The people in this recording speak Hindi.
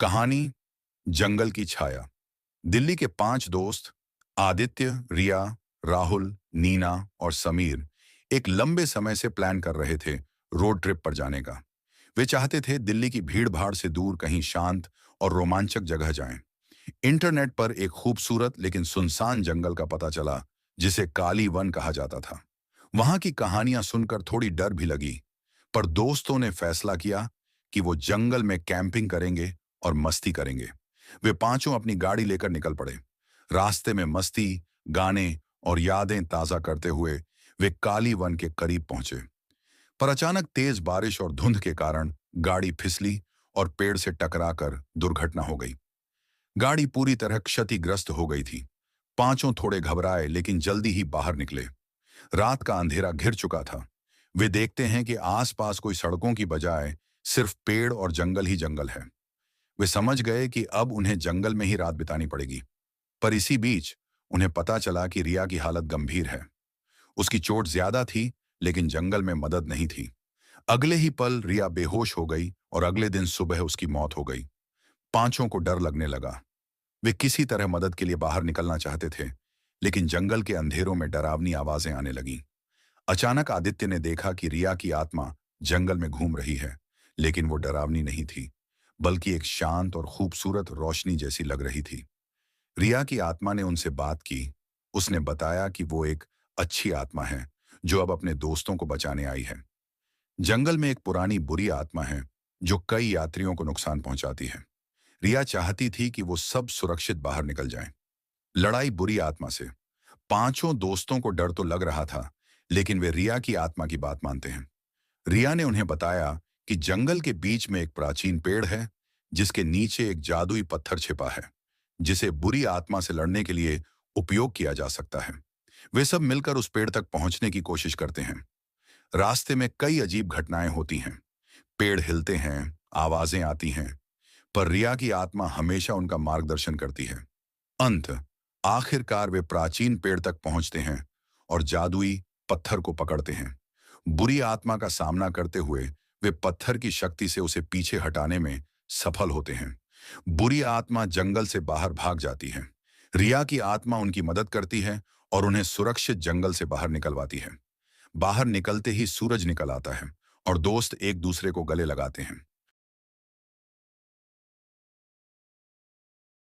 कहानी जंगल की छाया। दिल्ली के 5 दोस्त आदित्य, रिया, राहुल, नीना और समीर एक लंबे समय से प्लान कर रहे थे रोड ट्रिप पर जाने का। वे चाहते थे दिल्ली की भीड़-भाड़ से दूर कहीं शांत और रोमांचक जगह जाएं। इंटरनेट पर एक खूबसूरत लेकिन सुनसान जंगल का पता चला जिसे काली वन कहा जाता था। वहां की कहानियां सुनकर थोड़ी डर भी लगी, पर दोस्तों ने फैसला किया कि वो जंगल में कैंपिंग करेंगे और मस्ती करेंगे। वे पांचों अपनी गाड़ी लेकर निकल पड़े। रास्ते में मस्ती, गाने और यादें ताजा करते हुए वे काली वन के करीब पहुंचे। पर अचानक तेज बारिश और धुंध के कारण गाड़ी फिसली और पेड़ से टकराकर दुर्घटना हो गई। गाड़ी पूरी तरह क्षतिग्रस्त हो गई थी। पांचों थोड़े घबराए लेकिन जल्दी ही बाहर निकले। रात का अंधेरा घिर चुका था। वे देखते हैं कि आसपास कोई सड़कों की बजाय सिर्फ पेड़ और जंगल ही जंगल है। वे समझ गए कि अब उन्हें जंगल में ही रात बितानी पड़ेगी। पर इसी बीच उन्हें पता चला कि रिया की हालत गंभीर है। उसकी चोट ज्यादा थी, लेकिन जंगल में मदद नहीं थी। अगले ही पल रिया बेहोश हो गई और अगले दिन सुबह उसकी मौत हो गई। पांचों को डर लगने लगा। वे किसी तरह मदद के लिए बाहर निकलना चाहते थे, लेकिन जंगल के अंधेरों में डरावनी आवाजें आने लगीं। अचानक आदित्य ने देखा कि रिया की आत्मा जंगल में घूम रही है, लेकिन वो डरावनी नहीं थी, बल्कि एक शांत और खूबसूरत रोशनी जैसी लग रही थी। रिया की आत्मा ने उनसे बात की। उसने बताया कि वो एक अच्छी आत्मा है जो अब अपने दोस्तों को बचाने आई है। जंगल में एक पुरानी बुरी आत्मा है जो कई यात्रियों को नुकसान पहुंचाती है। रिया चाहती थी कि वो सब सुरक्षित बाहर निकल जाएं। लड़ाई बुरी आत्मा से। पांचों दोस्तों को डर तो लग रहा था, लेकिन वे रिया की आत्मा की बात मानते हैं। रिया ने उन्हें बताया कि जंगल के बीच में एक प्राचीन पेड़ है जिसके नीचे एक जादुई पत्थर छिपा है जिसे बुरी आत्मा से लड़ने के लिए उपयोग किया जा सकता है। वे सब मिलकर उस पेड़ तक पहुंचने की कोशिश करते हैं। रास्ते में कई अजीब घटनाएं होती हैं। पेड़ हिलते हैं, आवाजें आती हैं, पर रिया की आत्मा हमेशा उनका मार्गदर्शन करती है। अंत आखिरकार वे प्राचीन पेड़ तक पहुंचते हैं और जादुई पत्थर को पकड़ते हैं। बुरी आत्मा का सामना करते हुए वे पत्थर की शक्ति से उसे पीछे हटाने में सफल होते हैं। बुरी आत्मा जंगल से बाहर भाग जाती है। रिया की आत्मा उनकी मदद करती है और उन्हें सुरक्षित जंगल से बाहर निकलवाती है। बाहर निकलते ही सूरज निकल आता है और दोस्त एक दूसरे को गले लगाते हैं।